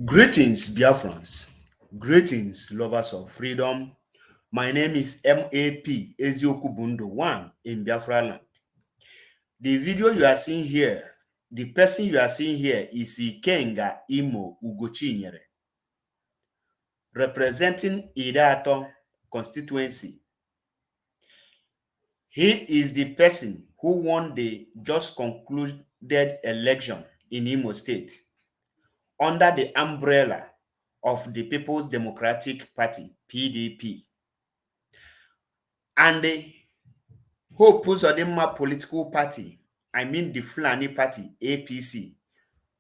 Greetings, Biafrans. Greetings, lovers of freedom. My name is MAP Eziokubundo 1 in Biafra land. The video you are seeing here, the person you are seeing here is Ikenga Imo Ugochinyere, representing Idato constituency. He is the person who won the just concluded election in Imo State under the umbrella of the People's Democratic Party, PDP, and the Hope Uzodinma political party, I mean the Fulani party, APC,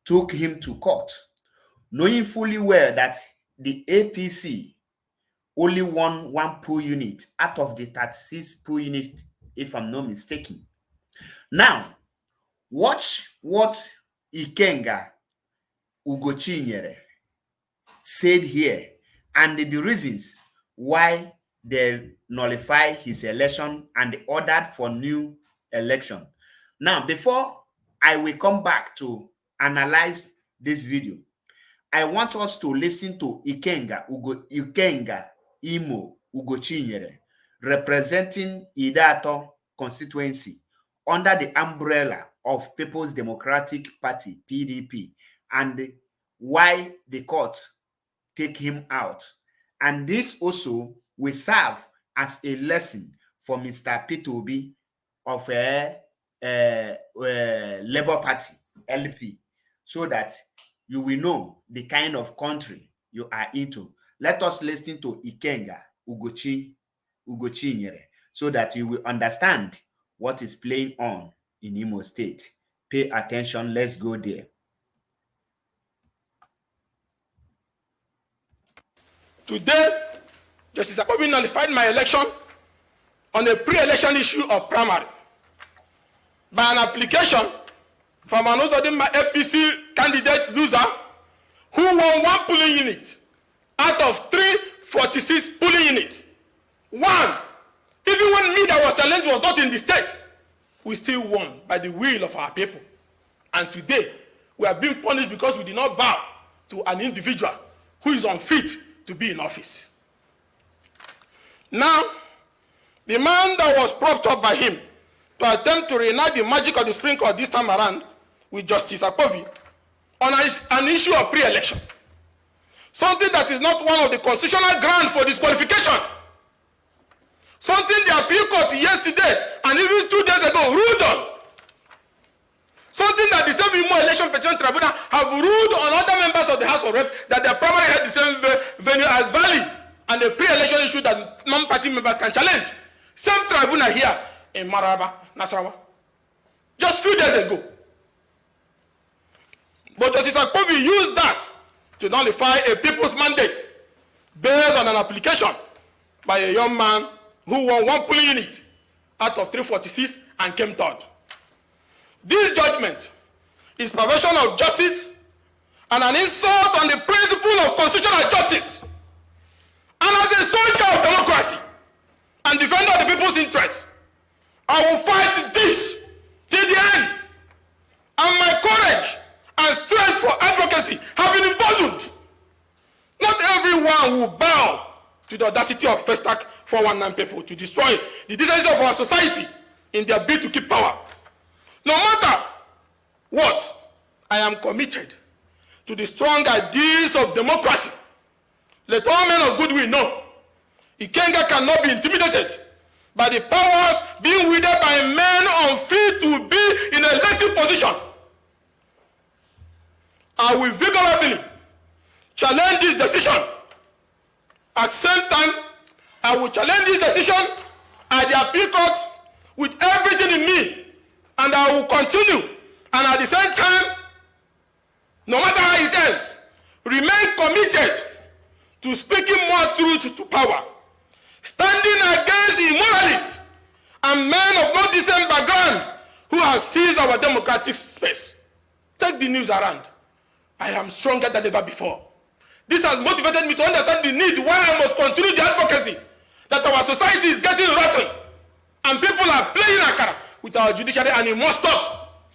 took him to court, knowing fully well that the APC only won one poll unit out of the 36 poll units, if I'm not mistaken. Now, watch what Ikenga Ugochinyere said here and the reasons why they nullify his election and ordered for new election. Now, before I will come back to analyze this video, I want us to listen to Ikenga Imo Ugochinyere, representing Idato constituency under the umbrella of People's Democratic Party, PDP, and why the court take him out. And this also will serve as a lesson for Mr. P2B of Labour Party, LP, so that you will know the kind of country you are into. Let us listen to Ikenga Ugochinyere so that you will understand what is playing on in Imo State. Pay attention. Let's go there. Today, Justice Akpobi nullified my election on a pre-election issue of primary by an application from an Uzodinma APC candidate loser who won one polling unit out of 346 polling units. One, even when me that was challenged was not in the state, we still won by the will of our people. And today, we are being punished because we did not bow to an individual who is unfit to be in office. Now, the man that was propped up by him to attempt to reenact the magic of the Supreme Court this time around with Justice Akpobi on an issue of pre-election, something that is not one of the constitutional grounds for disqualification, something the appeal court yesterday and even 2 days ago ruled on, something that the same Imo Election Petition Tribunal have ruled on other members of the House of Reps that their primary had the same venue as valid and a pre-election issue that non-party members can challenge. Same tribunal here in Maraba, Nasarawa, just few days ago. But Justice Akpobi used that to nullify a people's mandate based on an application by a young man who won one polling unit out of 346 and came third. This judgment is perversion of justice and an insult on the principle of constitutional justice. And as a soldier of democracy and defender of the people's interests, I will fight this till the end. And my courage and strength for advocacy have been emboldened. Not everyone will bow to the audacity of Festac 419 people to destroy the decency of our society in their bid to keep power. No matter what, I am committed to the strong ideals of democracy. Let all men of goodwill know Ikenga cannot be intimidated by the powers being wielded by men unfit to be in a elected position. I will vigorously challenge this decision. At the same time, I will challenge this decision at the appeal court with everything in me. And I will continue, and at the same time, no matter how it ends, remain committed to speaking more truth to power, standing against immoralists and men of no decent background who have seized our democratic space. Take the news around. I am stronger than ever before. This has motivated me to understand the need why I must continue the advocacy that our society is getting rotten and people are playing akara with our judiciary, and it must stop.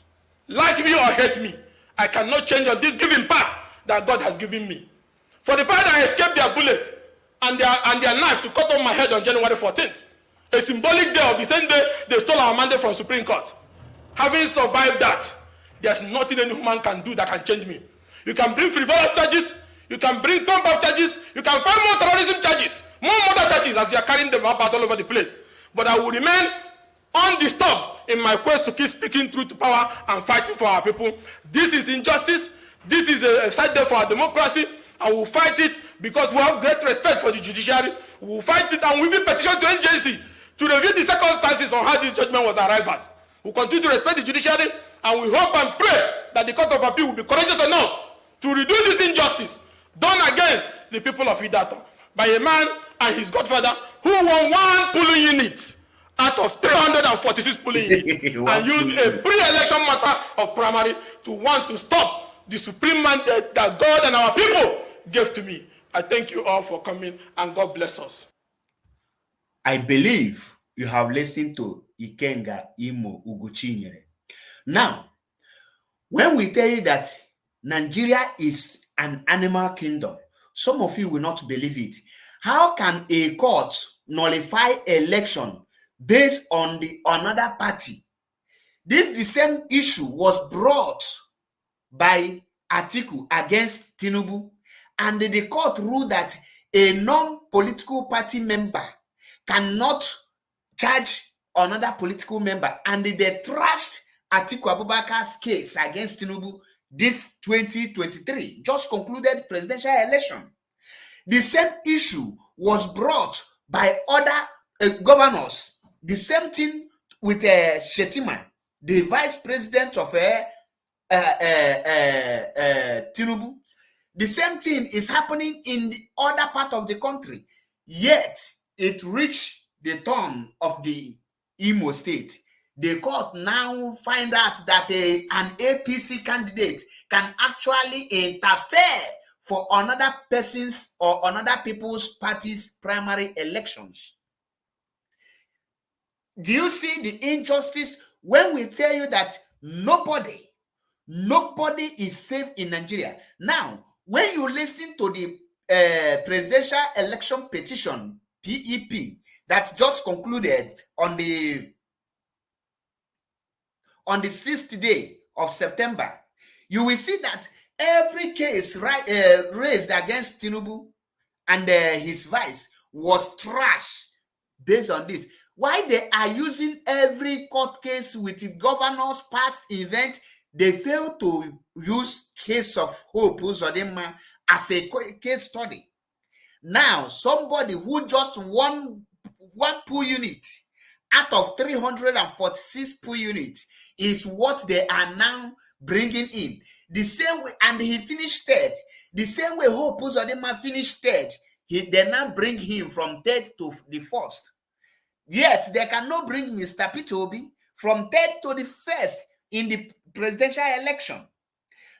Like me or hate me, I cannot change on this given path that God has given me. For the fact that I escaped their bullet and their knife to cut off my head on January 14th, a symbolic day of the same day they stole our mandate from Supreme Court. Having survived that, there's nothing any human can do that can change me. You can bring frivolous charges, you can bring thumb-up charges, you can find more terrorism charges, more murder charges as you are carrying them up all over the place. But I will remain undisturbed in my quest to keep speaking truth to power and fighting for our people. This is injustice. This is a side day for our democracy, and we will fight it because we have great respect for the judiciary. We will fight it, and we will petition to NJC to review the circumstances on how this judgment was arrived at. We continue to respect the judiciary, and we hope and pray that the Court of Appeal will be courageous enough to redo this injustice done against the people of Idato by a man and his godfather who won one polling unit out of 346 polling units and used a pre-election matter of primary to want to stop the supreme mandate that God and our people gave to me. I thank you all for coming, and God bless us. I believe you have listened to Ikenga Imo Ugochinyere. Now, when we tell you that Nigeria is an animal kingdom, some of you will not believe it. How can a court nullify election based on another party? The same issue was brought by Atiku against Tinubu, and the court ruled that a non-political party member cannot charge another political member, and they trashed Atiku Abubakar's case against Tinubu this 2023, just concluded presidential election. The same issue was brought by other governors. The same thing with Shetima, the vice president of Tinubu. The same thing is happening in the other part of the country. Yet, it reached the turn of the Imo State. The court now find out that an APC candidate can actually interfere for another person's or another people's party's primary elections. Do you see the injustice when we tell you that nobody is safe in Nigeria? Now, when you listen to the presidential election petition, PEP, that just concluded on the 6th day of September, you will see that every case raised against Tinubu and his vice was trash based on this. Why they are using every court case with the governor's past event, they fail to use case of Hope Uzodinma as a case study. Now, somebody who just won one pool unit out of 346 pool units is what they are now bringing in. The same way, and he finished third. The same way Hope Uzodinma finished third, they now bring him from third to the first. Yet, they cannot bring Mr. Peter Obi from third to the first in the presidential election.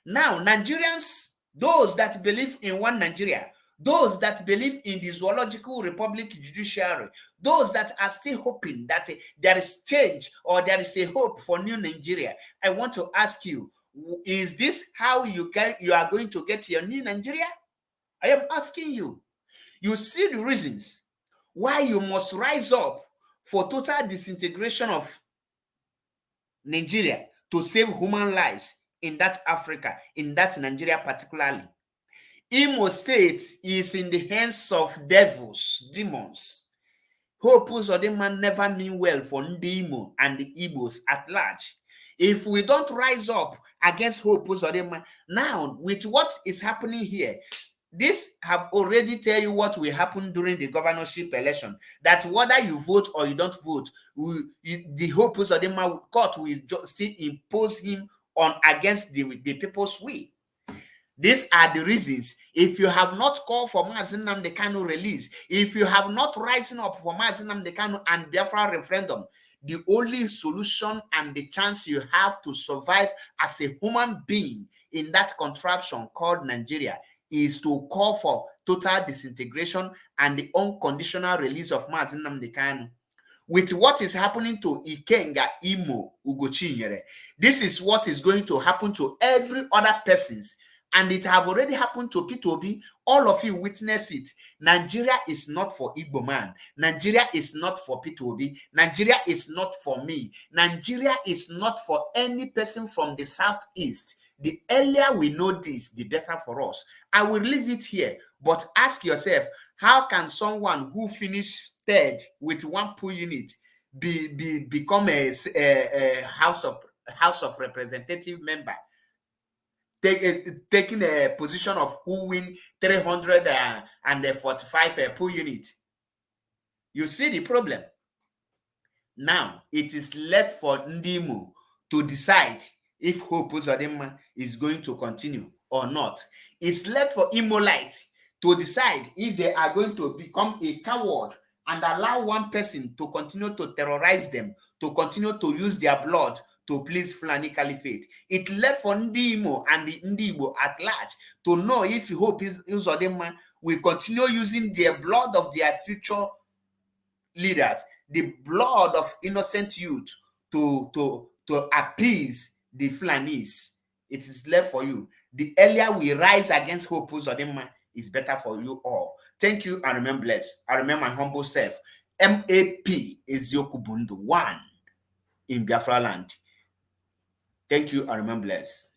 Now, Nigerians, those that believe in one Nigeria, those that believe in the zoological republic judiciary, those that are still hoping that there is change or there is a hope for new Nigeria, I want to ask you, is this how you are going to get your new Nigeria? I am asking you. You see the reasons why you must rise up for total disintegration of Nigeria to save human lives in that Africa, in that Nigeria particularly. Imo State is in the hands of devils, demons. Hope Uzodinma never mean well for Ndi Imo and the Igbos at large. If we don't rise up against Hope Uzodinma, now with what is happening here, this have already tell you what will happen during the governorship election. That whether you vote or you don't vote, the Hope Uzodinma court will just still impose him on against the people's will. These are the reasons. If you have not called for Mazi Nnamdi Kanu release, if you have not risen up for Mazi Nnamdi Kanu and Biafra referendum, the only solution and the chance you have to survive as a human being in that contraption called Nigeria is to call for total disintegration and the unconditional release of Mazi Nnamdi Kanu. With what is happening to Ikenga Imo Ugochinyere, this is what is going to happen to every other persons And it have already happened to Peter Obi. All of you witness it. Nigeria is not for Igbo man. Nigeria is not for Peter Obi. Nigeria is not for me. Nigeria is not for any person from the southeast. The earlier we know this, the better for us. I will leave it here, but ask yourself, how can someone who finished third with 1 poll unit become a House of Representative member? Taking a position of who win 345 poll unit. You see the problem. Now it is left for Ndimo to decide if Hope Uzodinma is going to continue or not. It's left for Imolite to decide if they are going to become a coward and allow one person to continue to terrorize them, to continue to use their blood to please Fulani Caliphate. It left for Ndimo and the Ndibo at large to know if Hope Uzodinma will continue using their blood of their future leaders, the blood of innocent youth, to appease the Fulanis. It is left for you. The earlier we rise against Hope Uzodinma, is better for you all. Thank you and remain blessed. I remain my humble self, MAP Eziokwu Bundu 1 in Biafra land. Thank you and remain blessed.